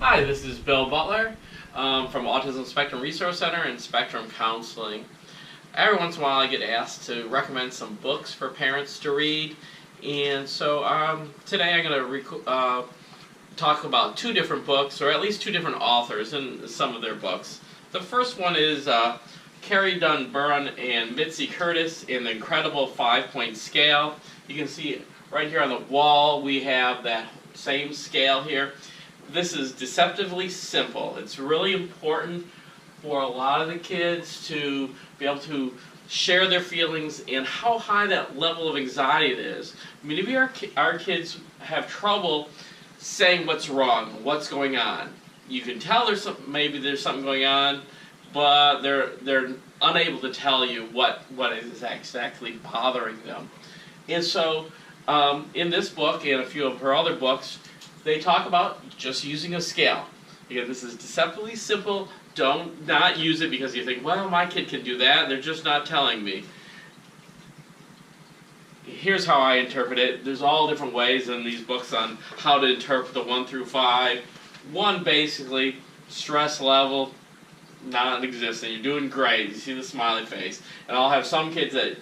Hi, this is Bill Butler from Autism Spectrum Resource Center and Spectrum Counseling. Every once in a while I get asked to recommend some books for parents to read, and so today I'm going to talk about two different books, or at least two different authors in some of their books. The first one is Carrie Dunn-Burn and Mitzi Curtis in the Incredible 5-Point Scale. You can see right here on the wall we have that same scale here. This is deceptively simple. It's really important for a lot of the kids to be able to share their feelings and how high that level of anxiety it is. Many of our kids have trouble saying what's wrong, what's going on. You can tell maybe there's something going on, but they're unable to tell you what is exactly bothering them. And so in this book and a few of her other books, they talk about just using a scale. Again, this is deceptively simple. Don't not use it because you think, well, my kid can do that. They're just not telling me. Here's how I interpret it. There's all different ways in these books on how to interpret the 1 through 5. 1, basically, stress level, non-existent. You're doing great. You see the smiley face. And I'll have some kids that,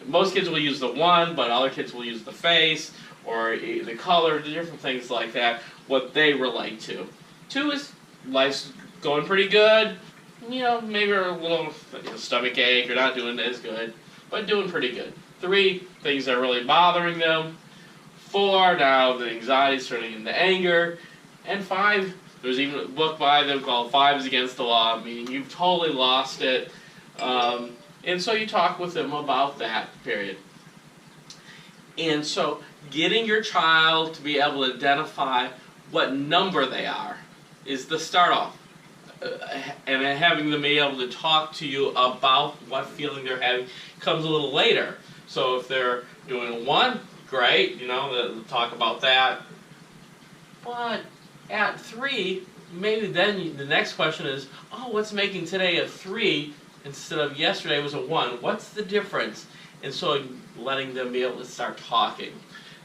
most kids will use the 1, but other kids will use the face, or the color, different things like that, what they relate to. 2 is life's going pretty good, maybe a little stomach ache, or not doing as good, but doing pretty good. 3, things are really bothering them. 4, now the anxiety's turning into anger. And 5, there's even a book by them called 5 is Against the Law, meaning you've totally lost it. And so you talk with them about that period. And so getting your child to be able to identify what number they are is the start off. And having them be able to talk to you about what feeling they're having comes a little later. So if they're doing 1, great, they'll talk about that. But at 3, maybe then the next question is, oh, what's making today a 3 instead of yesterday was a 1? What's the difference? And so letting them be able to start talking.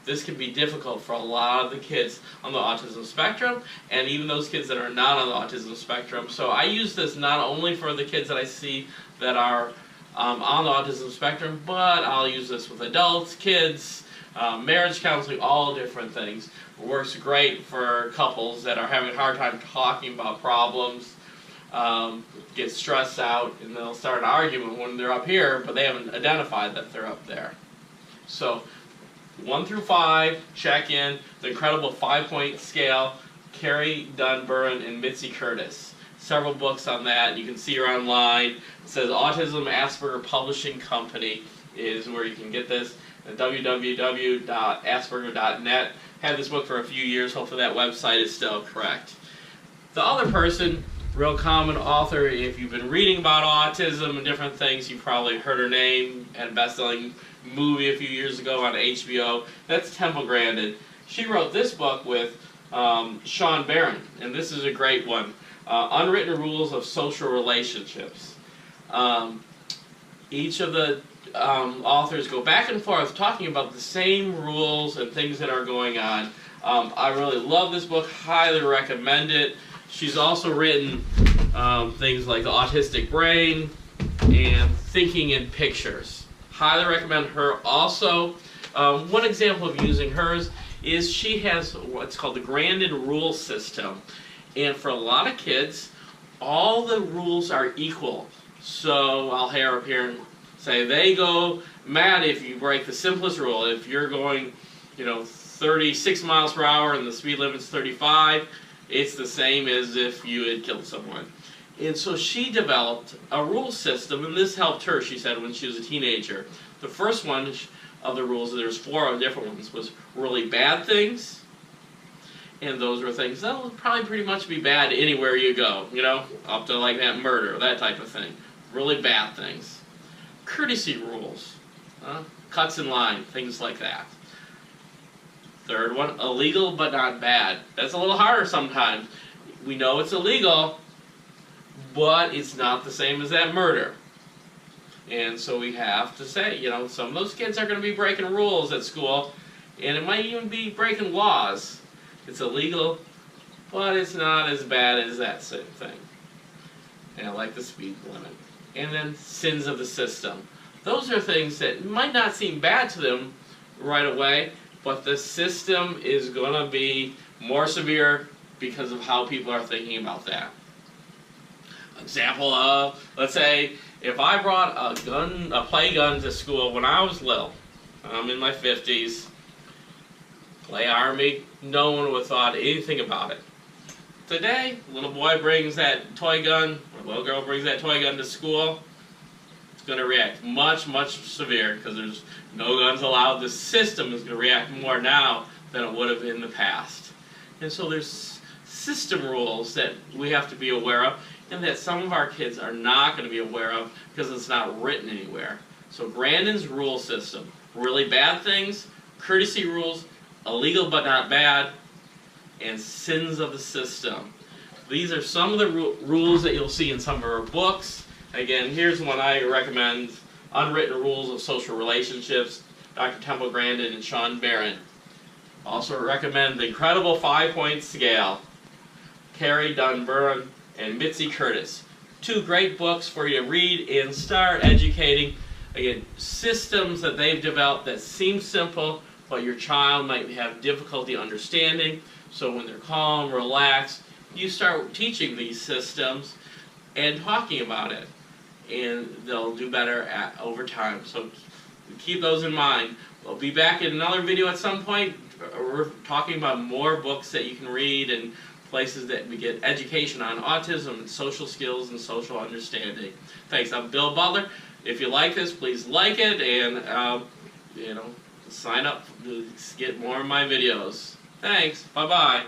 This can be difficult for a lot of the kids on the autism spectrum, and even those kids that are not on the autism spectrum. So I use this not only for the kids that I see that are on the autism spectrum, but I'll use this with adults, kids, marriage counseling, all different things. It works great for couples that are having a hard time talking about problems, get stressed out, and they'll start an argument when they're up here, but they haven't identified that they're up there. So 1 through 5, check in, the Incredible 5-Point Scale, Carrie Dunn-Burn and Mitzi Curtis. Several books on that. You can see her online. It says Autism Asperger Publishing Company is where you can get this. www.asperger.net. Had this book for a few years. Hopefully that website is still correct. The other person, real common author, if you've been reading about autism and different things, you've probably heard her name, and best-selling movie a few years ago on HBO. That's Grandin. She wrote this book with Sean Barron, and this is a great one. Unwritten Rules of Social Relationships. Each of the authors go back and forth talking about the same rules and things that are going on. I really love this book, highly recommend it. She's also written things like The Autistic Brain and Thinking in Pictures. Highly recommend her. Also, one example of using hers is she has what's called the Grandin rule system. And for a lot of kids, all the rules are equal. So I'll hear up here and say, they go mad if you break the simplest rule. If you're going, 36 miles per hour and the speed limit's 35, it's the same as if you had killed someone. And so she developed a rule system, and this helped her, she said, when she was a teenager. The first one of the rules, there's 4 different ones, was really bad things. And those were things that will probably pretty much be bad anywhere you go, up to like that murder, that type of thing. Really bad things. Courtesy rules, cuts in line, things like that. Third one, illegal but not bad. That's a little harder sometimes. We know it's illegal, but it's not the same as that murder. And so we have to say, some of those kids are going to be breaking rules at school, and it might even be breaking laws. It's illegal, but it's not as bad as that same thing. And I like the speed limit. And then sins of the system. Those are things that might not seem bad to them right away, but the system is going to be more severe because of how people are thinking about that. Example of, let's say, if I brought a play gun to school when I was little, I'm in my 50s, play army, no one would have thought anything about it. Today, a little boy brings that toy gun, or a little girl brings that toy gun to school, it's going to react much, much severe because there's no guns allowed. The system is going to react more now than it would have in the past. And so there's system rules that we have to be aware of, and that some of our kids are not going to be aware of because it's not written anywhere. So Grandin's rule system, really bad things, courtesy rules, illegal but not bad, and sins of the system. These are some of the rules that you'll see in some of our books. Again, here's one I recommend, Unwritten Rules of Social Relationships, Dr. Temple Grandin and Sean Barron. Also recommend The Incredible 5-Point Scale, Carrie Dunburn and Mitzi Curtis. Two great books for you to read and start educating. Again, systems that they've developed that seem simple, but your child might have difficulty understanding. So when they're calm, relaxed, you start teaching these systems and talking about it. And they'll do better over time. So keep those in mind. We'll be back in another video at some point. We're talking about more books that you can read and places that we get education on autism and social skills and social understanding. Thanks. I'm Bill Butler. If you like this, please like it and sign up to get more of my videos. Thanks. Bye-bye.